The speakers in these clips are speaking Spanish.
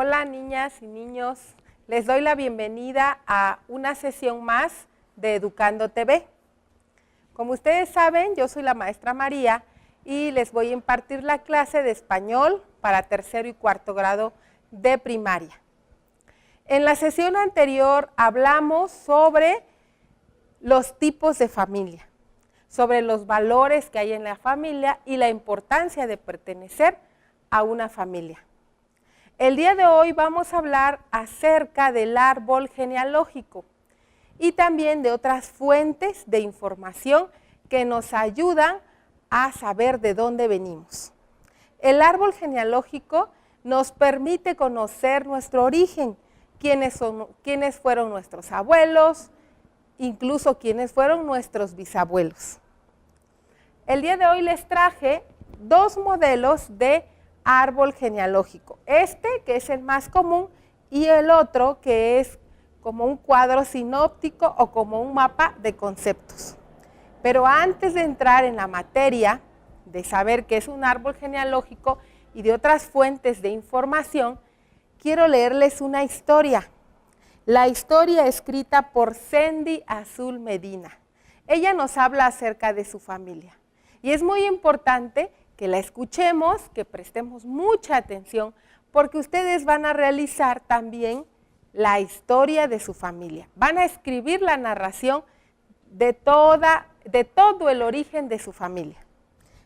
Hola niñas y niños, les doy la bienvenida a una sesión más de Educando TV. Como ustedes saben, yo soy la maestra María y les voy a impartir la clase de español para tercero y cuarto grado de primaria. En la sesión anterior hablamos sobre los tipos de familia, sobre los valores que hay en la familia y la importancia de pertenecer a una familia. El día de hoy vamos a hablar acerca del árbol genealógico y también de otras fuentes de información que nos ayudan a saber de dónde venimos. El árbol genealógico nos permite conocer nuestro origen, quiénes fueron nuestros abuelos, incluso quiénes fueron nuestros bisabuelos. El día de hoy les traje dos modelos de árbol genealógico. Este, que es el más común, y el otro, que es como un cuadro sinóptico o como un mapa de conceptos. Pero antes de entrar en la materia de saber qué es un árbol genealógico y de otras fuentes de información, quiero leerles una historia. La historia escrita por Sendy Azul Medina. Ella nos habla acerca de su familia. Y es muy importante que la escuchemos, que prestemos mucha atención, porque ustedes van a realizar también la historia de su familia. Van a escribir la narración de todo el origen de su familia.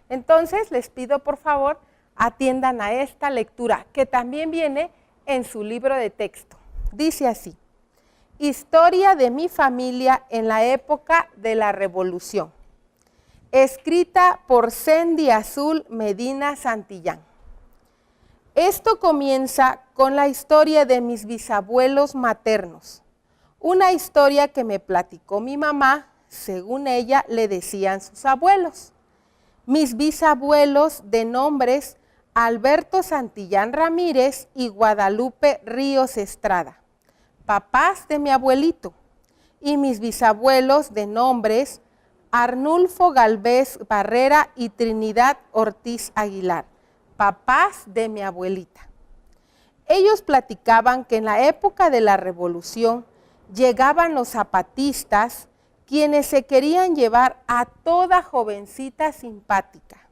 Entonces, les pido por favor, atiendan a esta lectura, que también viene en su libro de texto. Dice así: Historia de mi familia en la época de la Revolución. Escrita por Sendy Azul Medina Santillán. Esto comienza con la historia de mis bisabuelos maternos, una historia que me platicó mi mamá, según ella le decían sus abuelos. Mis bisabuelos de nombres Alberto Santillán Ramírez y Guadalupe Ríos Estrada, papás de mi abuelito, y mis bisabuelos de nombres Arnulfo Galvez Barrera y Trinidad Ortiz Aguilar, papás de mi abuelita. Ellos platicaban que en la época de la Revolución llegaban los zapatistas, quienes se querían llevar a toda jovencita simpática,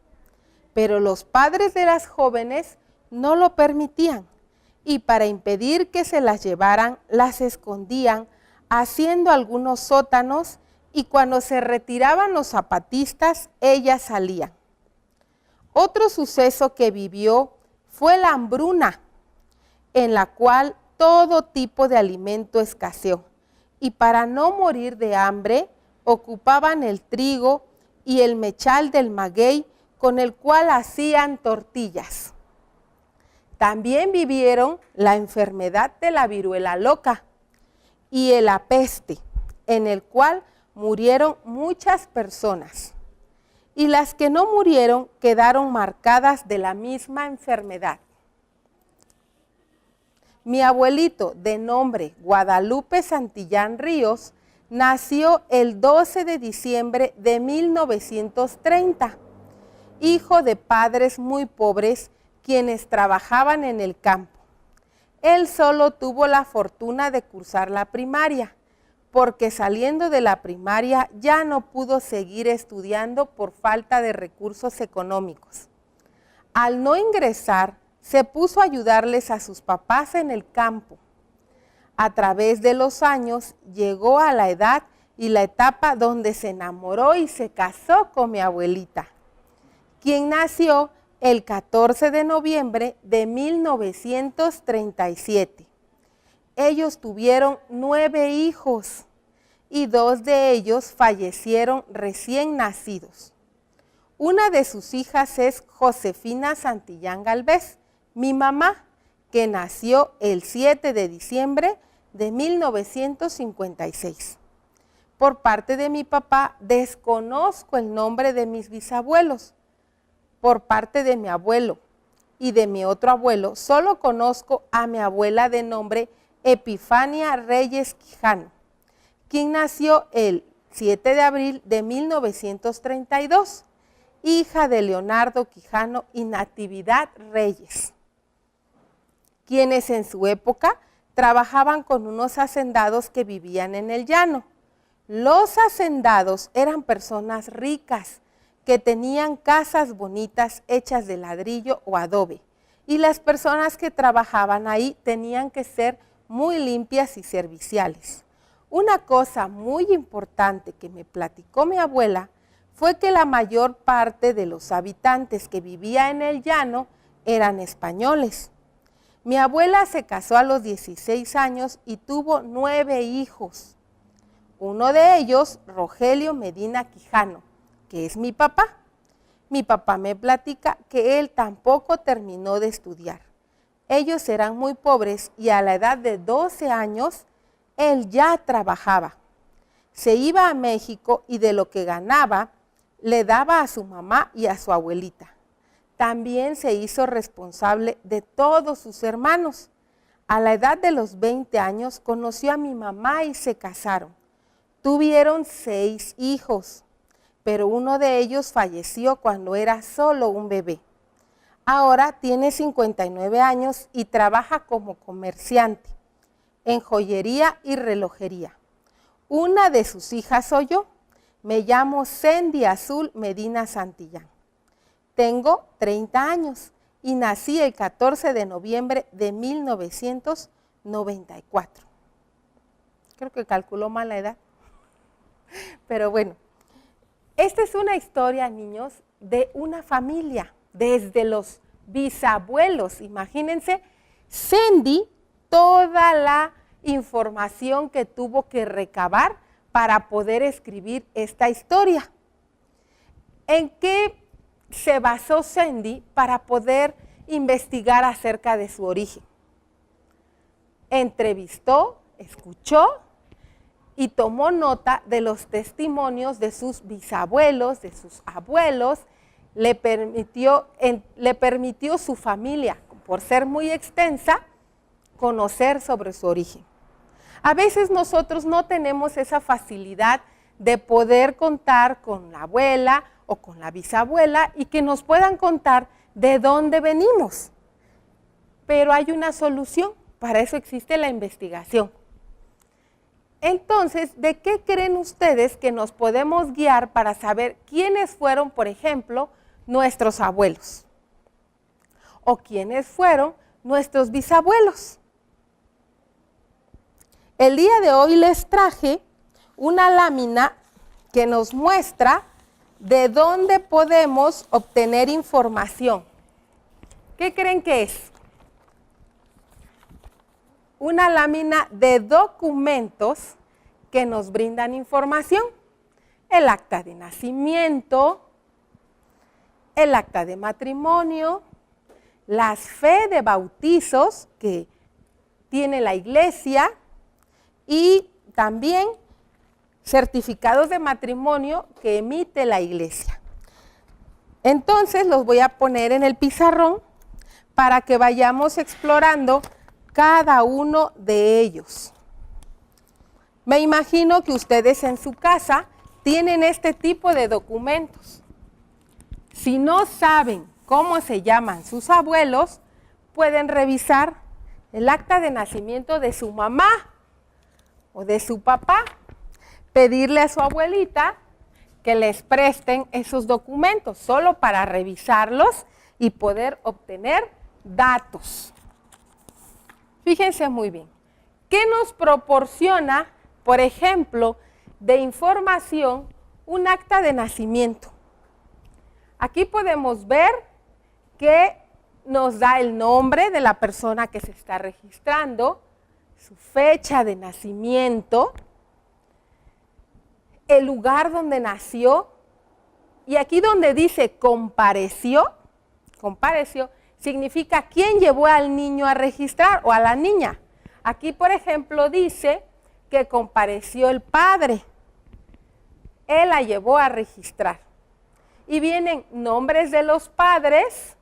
pero los padres de las jóvenes no lo permitían y para impedir que se las llevaran, las escondían haciendo algunos sótanos, y cuando se retiraban los zapatistas, ellas salían. Otro suceso que vivió fue la hambruna, en la cual todo tipo de alimento escaseó, y para no morir de hambre, ocupaban el trigo y el mechal del maguey, con el cual hacían tortillas. También vivieron la enfermedad de la viruela loca y la peste, en el cual murieron muchas personas, y las que no murieron quedaron marcadas de la misma enfermedad. Mi abuelito, de nombre Guadalupe Santillán Ríos, nació el 12 de diciembre de 1930, hijo de padres muy pobres, quienes trabajaban en el campo. Él solo tuvo la fortuna de cursar la primaria, porque saliendo de la primaria ya no pudo seguir estudiando por falta de recursos económicos. Al no ingresar, se puso a ayudarles a sus papás en el campo. A través de los años llegó a la edad y la etapa donde se enamoró y se casó con mi abuelita, quien nació el 14 de noviembre de 1937. Ellos tuvieron 9 hijos y 2 de ellos fallecieron recién nacidos. Una de sus hijas es Josefina Santillán Galvez, mi mamá, que nació el 7 de diciembre de 1956. Por parte de mi papá desconozco el nombre de mis bisabuelos. Por parte de mi abuelo y de mi otro abuelo, solo conozco a mi abuela de nombre Epifania Reyes Quijano, quien nació el 7 de abril de 1932, hija de Leonardo Quijano y Natividad Reyes. quienes en su época trabajaban con unos hacendados que vivían en el llano. Los hacendados eran personas ricas que tenían casas bonitas hechas de ladrillo o adobe, y las personas que trabajaban ahí tenían que ser muy limpias y serviciales. Una cosa muy importante que me platicó mi abuela fue que la mayor parte de los habitantes que vivían en el llano eran españoles. Mi abuela se casó a los 16 años y tuvo 9 hijos. Uno de ellos, Rogelio Medina Quijano, que es mi papá. Mi papá me platica que él tampoco terminó de estudiar. Ellos eran muy pobres y a la edad de 12 años, él ya trabajaba. Se iba a México y de lo que ganaba, le daba a su mamá y a su abuelita. También se hizo responsable de todos sus hermanos. A la edad de los 20 años conoció a mi mamá y se casaron. Tuvieron 6 hijos, pero uno de ellos falleció cuando era solo un bebé. Ahora tiene 59 años y trabaja como comerciante en joyería y relojería. Una de sus hijas soy yo. Me llamo Sendy Azul Medina Santillán. Tengo 30 años y nací el 14 de noviembre de 1994. Creo que calculó mal la edad. Pero bueno, esta es una historia, niños, de una familia, desde los bisabuelos. Imagínense, Sendy, toda la información que tuvo que recabar para poder escribir esta historia. ¿En qué se basó Sendy para poder investigar acerca de su origen? Entrevistó, escuchó y tomó nota de los testimonios de sus bisabuelos, de sus abuelos. Le permitió su familia, por ser muy extensa, conocer sobre su origen. A veces nosotros no tenemos esa facilidad de poder contar con la abuela o con la bisabuela y que nos puedan contar de dónde venimos. Pero hay una solución, para eso existe la investigación. Entonces, ¿de qué creen ustedes que nos podemos guiar para saber quiénes fueron, por ejemplo, nuestros abuelos? ¿O quiénes fueron nuestros bisabuelos? El día de hoy les traje una lámina que nos muestra de dónde podemos obtener información. ¿Qué creen que es? Una lámina de documentos que nos brindan información. El acta de nacimiento, el acta de matrimonio, las fe de bautizos que tiene la iglesia y también certificados de matrimonio que emite la iglesia. Entonces los voy a poner en el pizarrón para que vayamos explorando cada uno de ellos. Me imagino que ustedes en su casa tienen este tipo de documentos. Si no saben cómo se llaman sus abuelos, pueden revisar el acta de nacimiento de su mamá o de su papá, pedirle a su abuelita que les presten esos documentos, solo para revisarlos y poder obtener datos. Fíjense muy bien, ¿qué nos proporciona, por ejemplo, de información un acta de nacimiento? Aquí podemos ver que nos da el nombre de la persona que se está registrando, su fecha de nacimiento, el lugar donde nació, y aquí donde dice compareció significa quién llevó al niño a registrar o a la niña. Aquí, por ejemplo, dice que compareció el padre, él la llevó a registrar. Y vienen nombres de los padres,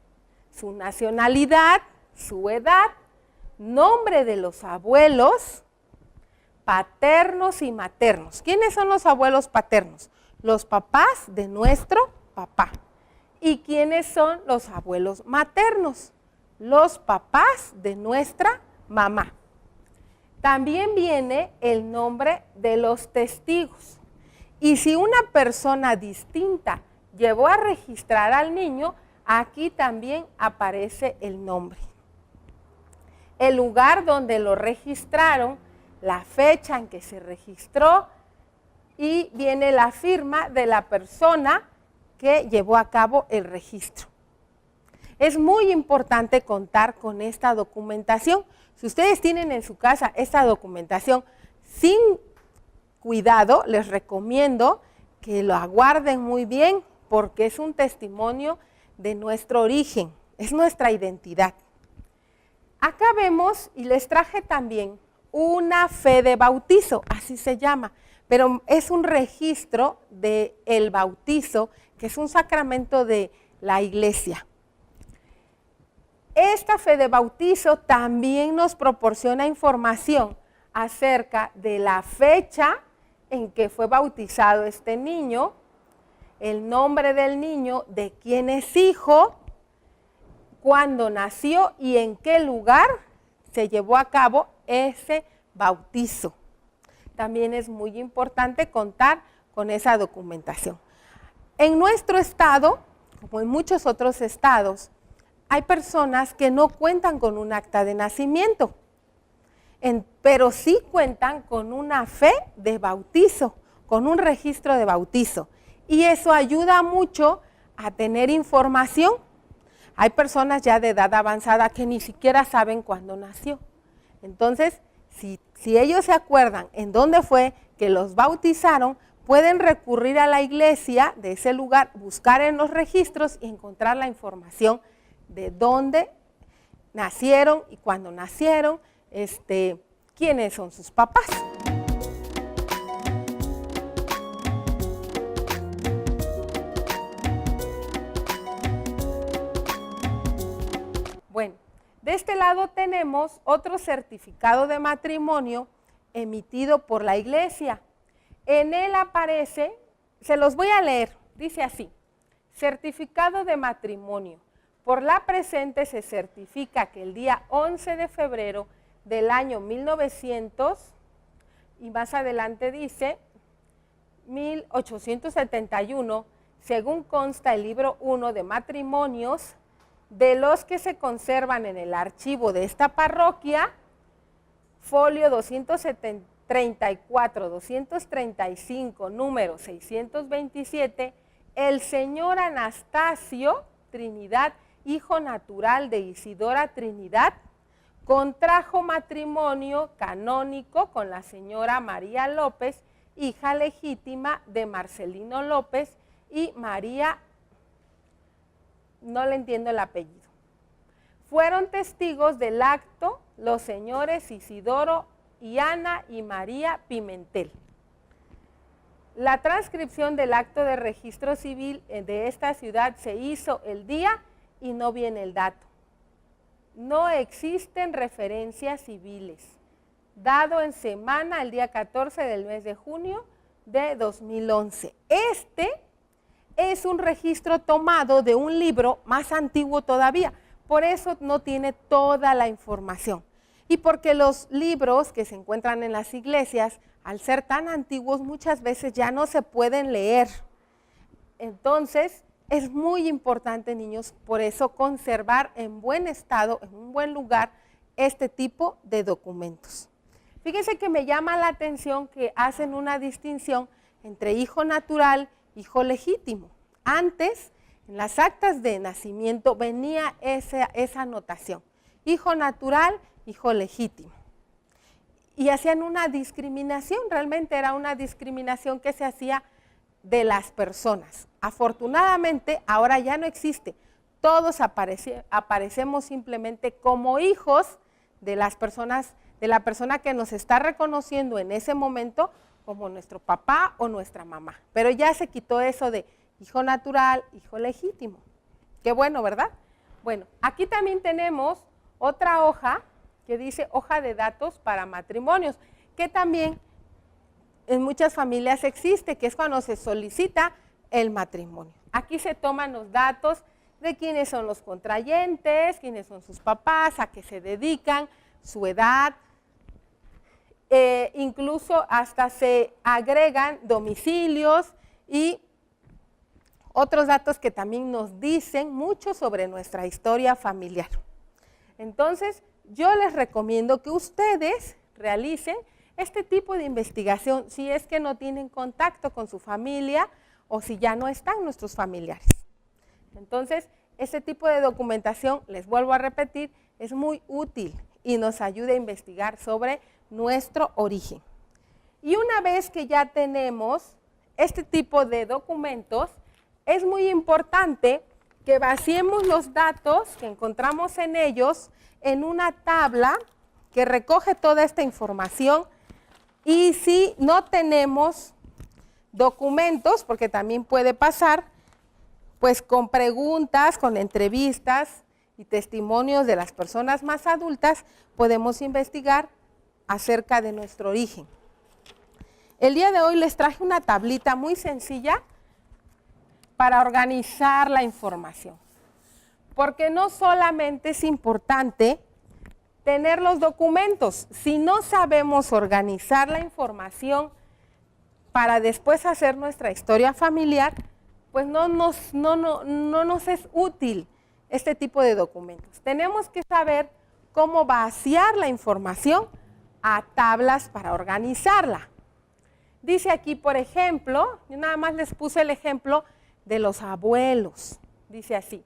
su nacionalidad, su edad, nombre de los abuelos, paternos y maternos. ¿Quiénes son los abuelos paternos? Los papás de nuestro papá. ¿Y quiénes son los abuelos maternos? los papás de nuestra mamá. También viene el nombre de los testigos. Y si una persona distinta llevó a registrar al niño, aquí también aparece el nombre. El lugar donde lo registraron, la fecha en que se registró y viene la firma de la persona que llevó a cabo el registro. Es muy importante contar con esta documentación. Si ustedes tienen en su casa esta documentación sin cuidado, les recomiendo que lo guarden muy bien porque es un testimonio de nuestro origen, es nuestra identidad. Acá vemos y les traje también una fe de bautizo, así se llama, pero es un registro del bautizo, que es un sacramento de la iglesia. Esta fe de bautizo también nos proporciona información acerca de la fecha en que fue bautizado este niño, el nombre del niño, de quién es hijo, cuándo nació y en qué lugar se llevó a cabo ese bautizo. También es muy importante contar con esa documentación. En nuestro estado, como en muchos otros estados, hay personas que no cuentan con un acta de nacimiento, pero sí cuentan con una fe de bautizo, con un registro de bautizo. Y eso ayuda mucho a tener información. Hay personas ya de edad avanzada que ni siquiera saben cuándo nació. Entonces, si ellos se acuerdan en dónde fue que los bautizaron, pueden recurrir a la iglesia de ese lugar, buscar en los registros y encontrar la información de dónde nacieron y cuándo nacieron, quiénes son sus papás. Bueno, de este lado tenemos otro certificado de matrimonio emitido por la iglesia. En él aparece, se los voy a leer, dice así: certificado de matrimonio. Por la presente se certifica que el día 11 de febrero del año 1900, y más adelante dice 1871, según consta el libro 1 de matrimonios, de los que se conservan en el archivo de esta parroquia, folio 234-235, número 627, el señor Anastasio Trinidad, hijo natural de Isidora Trinidad, contrajo matrimonio canónico con la señora María López, hija legítima de Marcelino López y María, no le entiendo el apellido. Fueron testigos del acto los señores Isidoro y Ana y María Pimentel. La transcripción del acto de registro civil de esta ciudad se hizo el día y no viene el dato. No existen referencias civiles. Dado en semana el día 14 del mes de junio de 2011. Este es un registro tomado de un libro más antiguo todavía, por eso no tiene toda la información. Y porque los libros que se encuentran en las iglesias, al ser tan antiguos, muchas veces ya no se pueden leer. Entonces, es muy importante, niños, por eso conservar en buen estado, en un buen lugar, este tipo de documentos. Fíjense que me llama la atención que hacen una distinción entre hijo natural, hijo legítimo. Antes, en las actas de nacimiento venía esa anotación, hijo natural, hijo legítimo. Y hacían una discriminación, realmente era una discriminación que se hacía de las personas. Afortunadamente, ahora ya no existe. Todos aparecemos simplemente como hijos de las personas, de la persona que nos está reconociendo en ese momento como nuestro papá o nuestra mamá. Pero ya se quitó eso de hijo natural, hijo legítimo. Qué bueno, ¿verdad? Bueno, aquí también tenemos otra hoja que dice hoja de datos para matrimonios, que también en muchas familias existe, que es cuando se solicita el matrimonio. Aquí se toman los datos de quiénes son los contrayentes, quiénes son sus papás, a qué se dedican, su edad. Incluso hasta se agregan domicilios y otros datos que también nos dicen mucho sobre nuestra historia familiar. Entonces, yo les recomiendo que ustedes realicen este tipo de investigación si es que no tienen contacto con su familia o si ya no están nuestros familiares. Entonces, este tipo de documentación, les vuelvo a repetir, es muy útil y nos ayuda a investigar sobre nuestro origen. Y una vez que ya tenemos este tipo de documentos, es muy importante que vaciemos los datos que encontramos en ellos en una tabla que recoge toda esta información. Y si no tenemos documentos, porque también puede pasar, pues con preguntas, con entrevistas y testimonios de las personas más adultas, podemos investigar acerca de nuestro origen. El día de hoy les traje una tablita muy sencilla para organizar la información, porque no solamente es importante tener los documentos, si no sabemos organizar la información para después hacer nuestra historia familiar, pues no nos es útil este tipo de documentos. Tenemos que saber cómo vaciar la información a tablas para organizarla. Dice aquí, por ejemplo, yo nada más les puse el ejemplo de los abuelos. Dice así: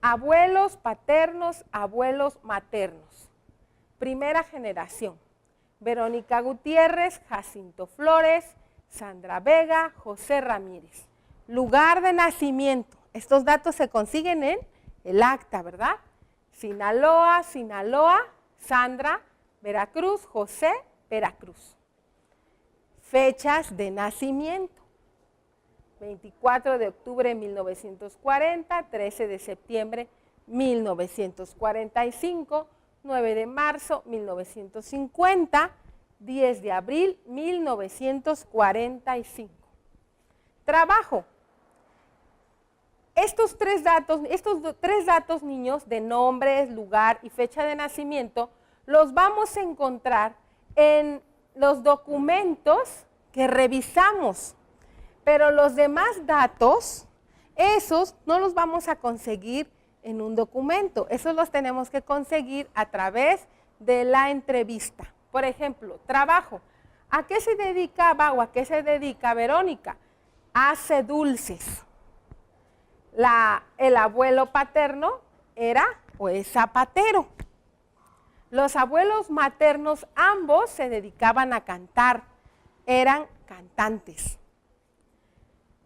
abuelos paternos, abuelos maternos. Primera generación: Verónica Gutiérrez, Jacinto Flores, Sandra Vega, José Ramírez. Lugar de nacimiento. Estos datos se consiguen en el acta, ¿verdad? Sinaloa, Sandra, Veracruz, José, Veracruz. Fechas de nacimiento: 24 de octubre de 1940, 13 de septiembre 1945, 9 de marzo 1950, 10 de abril 1945. Trabajo. Estos tres datos, niños, de nombres, lugar y fecha de nacimiento, los vamos a encontrar en los documentos que revisamos. Pero los demás datos, esos no los vamos a conseguir en un documento. Esos los tenemos que conseguir a través de la entrevista. Por ejemplo, trabajo. ¿A qué se dedicaba o a qué se dedica Verónica? Hace dulces. El abuelo paterno era o es zapatero. Los abuelos maternos ambos se dedicaban a cantar, eran cantantes.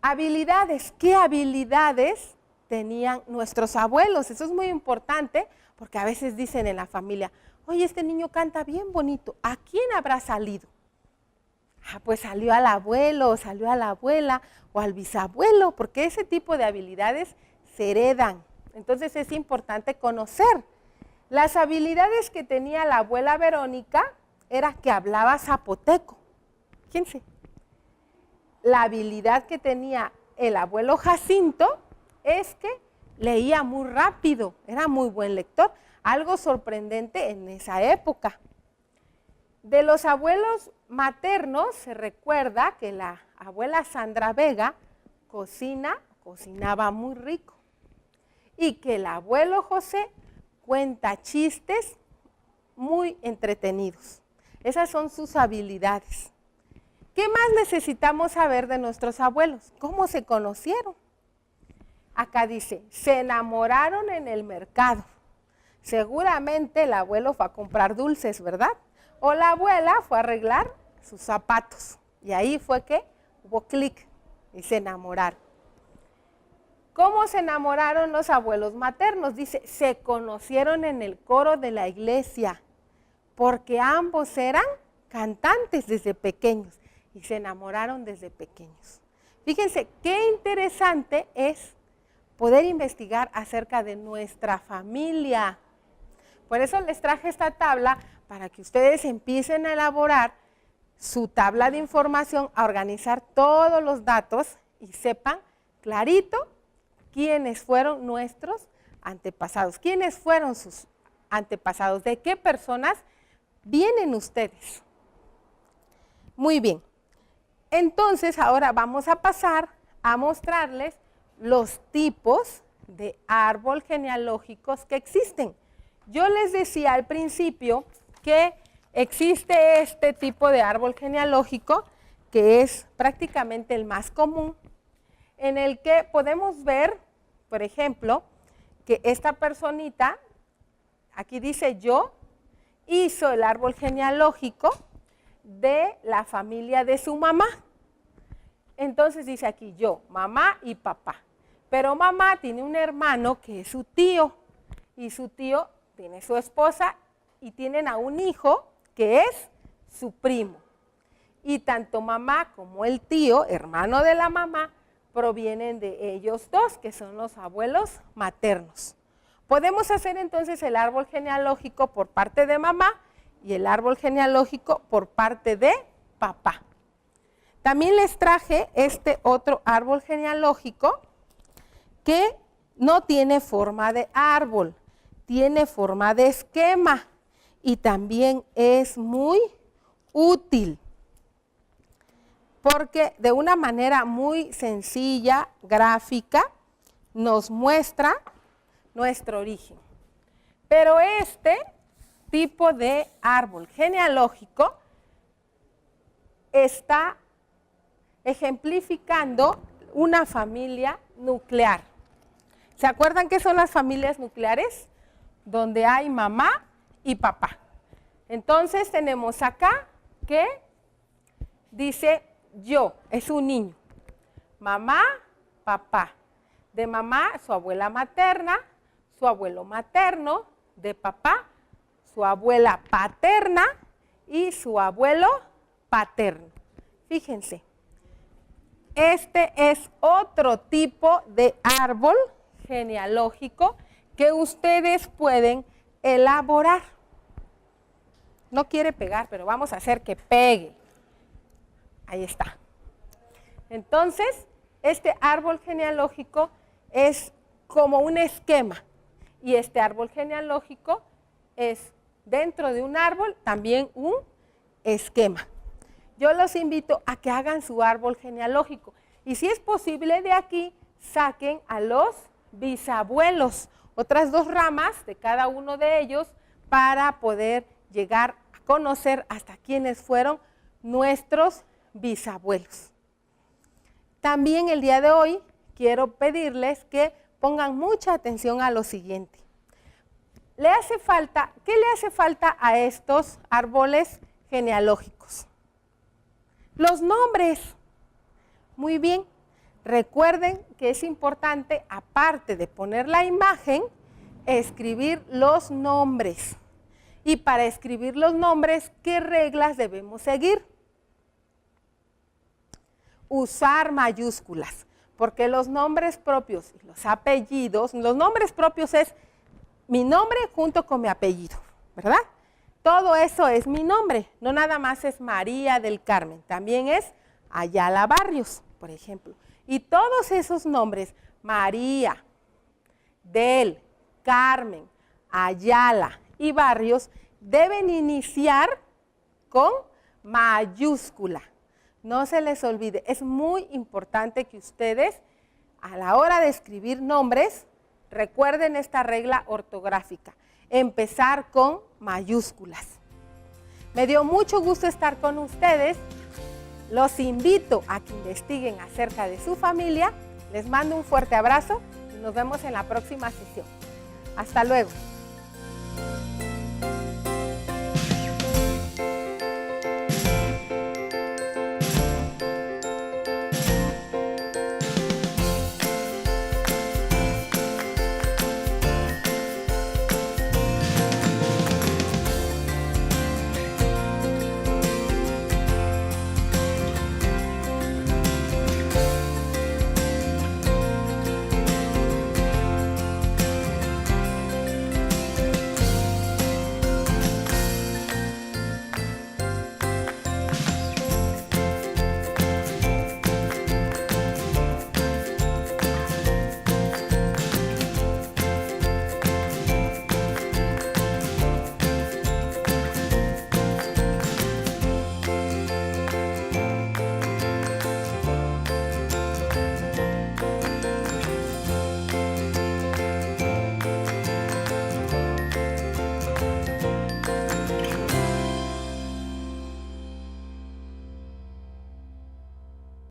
Habilidades. ¿Qué habilidades tenían nuestros abuelos? Eso es muy importante porque a veces dicen en la familia: oye, este niño canta bien bonito, ¿a quién habrá salido? Pues salió al abuelo, salió a la abuela o al bisabuelo, porque ese tipo de habilidades se heredan. Entonces es importante conocer. Las habilidades que tenía la abuela Verónica era que hablaba zapoteco. Fíjense. La habilidad que tenía el abuelo Jacinto es que leía muy rápido, era muy buen lector, algo sorprendente en esa época. De los abuelos maternos se recuerda que la abuela Sandra Vega cocinaba muy rico y que el abuelo José cuenta chistes muy entretenidos. Esas son sus habilidades. ¿Qué más necesitamos saber de nuestros abuelos? ¿Cómo se conocieron? Acá dice, se enamoraron en el mercado. Seguramente el abuelo fue a comprar dulces, ¿verdad? O la abuela fue a arreglar sus zapatos. Y ahí fue que hubo clic y se enamoraron. ¿Cómo se enamoraron los abuelos maternos? Dice, se conocieron en el coro de la iglesia, porque ambos eran cantantes desde pequeños y se enamoraron desde pequeños. Fíjense qué interesante es poder investigar acerca de nuestra familia. Por eso les traje esta tabla para que ustedes empiecen a elaborar su tabla de información, a organizar todos los datos y sepan clarito quiénes fueron nuestros antepasados. ¿Quiénes fueron sus antepasados? ¿De qué personas vienen ustedes? Muy bien. Entonces, ahora vamos a pasar a mostrarles los tipos de árbol genealógicos que existen. Yo les decía al principio que existe este tipo de árbol genealógico, que es prácticamente el más común, en el que podemos ver, por ejemplo, que esta personita, aquí dice yo, hizo el árbol genealógico de la familia de su mamá. Entonces dice aquí yo, mamá y papá. Pero mamá tiene un hermano que es su tío, y su tío tiene su esposa y tienen a un hijo que es su primo. Y tanto mamá como el tío, hermano de la mamá, provienen de ellos dos, que son los abuelos maternos. Podemos hacer entonces el árbol genealógico por parte de mamá y el árbol genealógico por parte de papá. También les traje este otro árbol genealógico que no tiene forma de árbol, tiene forma de esquema y también es muy útil porque de una manera muy sencilla, gráfica, nos muestra nuestro origen. Pero este tipo de árbol genealógico está ejemplificando una familia nuclear. ¿Se acuerdan qué son las familias nucleares? Donde hay mamá y papá. Entonces tenemos acá que dice yo, es un niño. Mamá, papá. De mamá, su abuela materna, su abuelo materno. De papá, su abuela paterna y su abuelo paterno. Fíjense, este es otro tipo de árbol genealógico que ustedes pueden elaborar. No quiere pegar, pero vamos a hacer que pegue. Ahí está. Entonces, este árbol genealógico es como un esquema. Y este árbol genealógico es dentro de un árbol también un esquema. Yo los invito a que hagan su árbol genealógico. Y si es posible, de aquí saquen a los bisabuelos, otras dos ramas de cada uno de ellos para poder llegar a conocer hasta quiénes fueron nuestros bisabuelos. También el día de hoy quiero pedirles que pongan mucha atención a lo siguiente. ¿Qué le hace falta a estos árboles genealógicos? Los nombres. Muy bien. Recuerden que es importante, aparte de poner la imagen, escribir los nombres. Y para escribir los nombres, ¿qué reglas debemos seguir? Usar mayúsculas, porque los nombres propios y los apellidos, los nombres propios es mi nombre junto con mi apellido, ¿verdad? Todo eso es mi nombre, no nada más es María del Carmen, también es Ayala Barrios, por ejemplo. Y todos esos nombres, María, del, Carmen, Ayala y Barrios, deben iniciar con mayúscula. No se les olvide, es muy importante que ustedes a la hora de escribir nombres recuerden esta regla ortográfica, empezar con mayúsculas. Me dio mucho gusto estar con ustedes, los invito a que investiguen acerca de su familia, les mando un fuerte abrazo y nos vemos en la próxima sesión. Hasta luego.